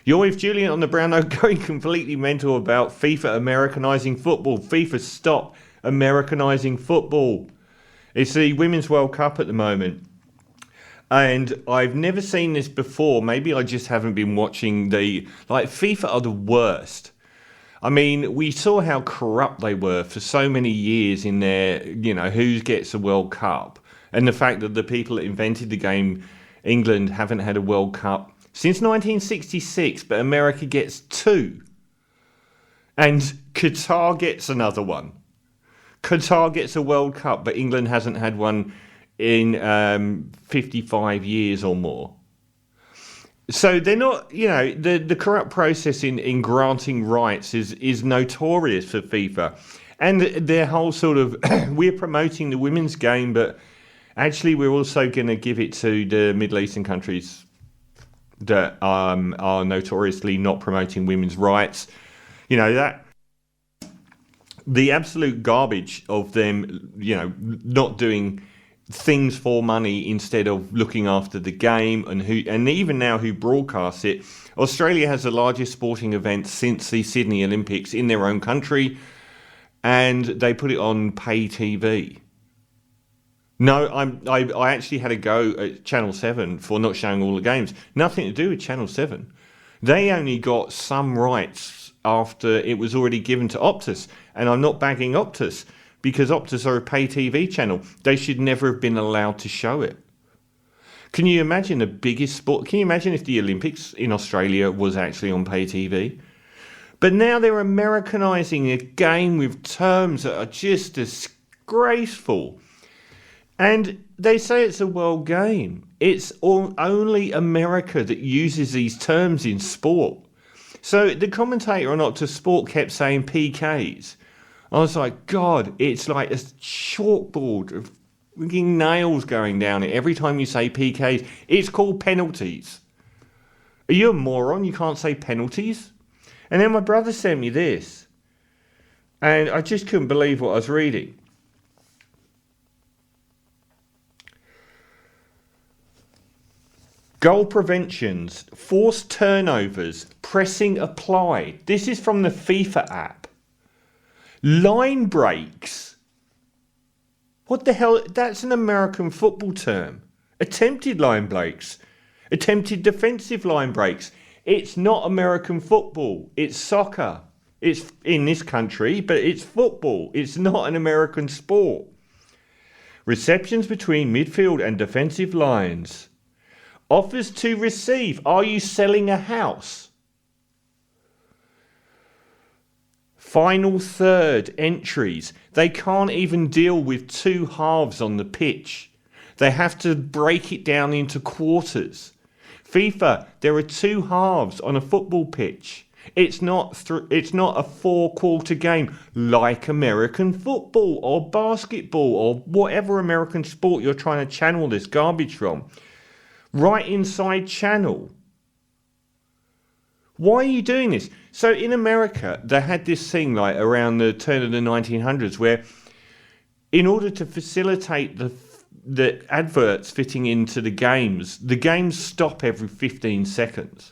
You're with Julian on the brown note, going completely mental about FIFA Americanising football. FIFA, stop Americanising football. It's the Women's World Cup at the moment. And I've never seen this before. Maybe I just haven't been watching FIFA are the worst. I mean, we saw how corrupt they were for so many years in their, who gets a World Cup. And the fact that the people that invented the game, England, haven't had a World Cup since 1966, but America gets 2. And Qatar gets another one. Qatar gets a World Cup, but England hasn't had one in 55 years or more. So they're not, the corrupt process in granting rights is notorious for FIFA. And their whole sort of, we're promoting the women's game, but actually we're also going to give it to the Middle Eastern countries that are notoriously not promoting women's rights. That the absolute garbage of them, not doing things for money instead of looking after the game, and even now who broadcasts it. Australia has the largest sporting event since the Sydney Olympics in their own country, and they put it on pay TV. No, I actually had a go at Channel 7 for not showing all the games. Nothing to do with Channel 7. They only got some rights after it was already given to Optus. And I'm not bagging Optus, because Optus are a pay TV channel. They should never have been allowed to show it. Can you imagine the biggest sport? Can you imagine if the Olympics in Australia was actually on pay TV? But now they're Americanising a game with terms that are just disgraceful. And they say it's a world game. It's only America that uses these terms in sport. So the commentator on Optus Sport kept saying PKs. I was like, God, it's like a chalkboard of freaking nails going down it every time you say PKs. It's called penalties. Are you a moron? You can't say penalties? And then my brother sent me this. And I just couldn't believe what I was reading. Goal preventions, forced turnovers, pressing applied. This is from the FIFA app. Line breaks. What the hell? That's an American football term. Attempted line breaks. Attempted defensive line breaks. It's not American football. It's soccer. It's in this country, but it's football. It's not an American sport. Receptions between midfield and defensive lines. Offers to receive. Are you selling a house? Final third entries. They can't even deal with 2 halves on the pitch. They have to break it down into quarters. FIFA, there are 2 halves on a football pitch. It's not a 4-quarter game like American football or basketball or whatever American sport you're trying to channel this garbage from. Right inside channel. Why are you doing this? So in America, they had this thing like around the turn of the 1900s where in order to facilitate the adverts fitting into the games stop every 15 seconds.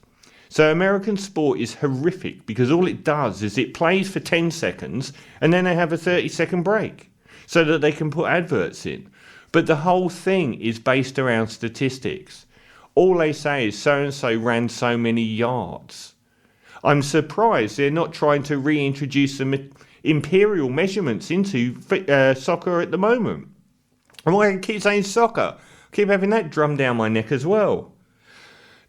So American sport is horrific because all it does is it plays for 10 seconds and then they have a 30-second break so that they can put adverts in. But the whole thing is based around statistics. All they say is so-and-so ran so many yards. I'm surprised they're not trying to reintroduce some imperial measurements into soccer at the moment. And why I keep saying soccer? I keep having that drummed down my neck as well.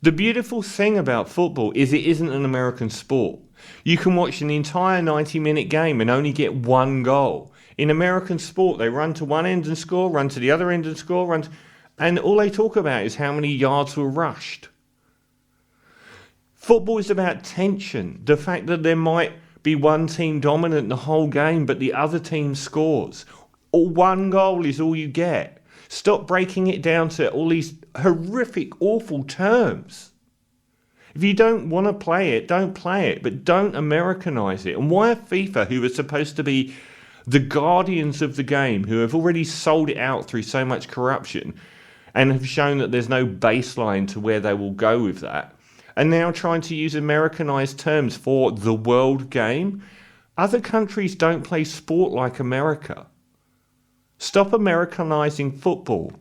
The beautiful thing about football is it isn't an American sport. You can watch an entire 90-minute game and only get 1 goal. In American sport, they run to one end and score, run to the other end and score, and all they talk about is how many yards were rushed. Football is about tension. The fact that there might be one team dominant the whole game, but the other team scores. Or 1 goal is all you get. Stop breaking it down to all these horrific, awful terms. If you don't want to play it, don't play it, but don't Americanize it. And why are FIFA, who are supposed to be the guardians of the game, who have already sold it out through so much corruption and have shown that there's no baseline to where they will go with that, and now trying to use Americanized terms for the world game. Other countries don't play sport like America. Stop Americanizing football.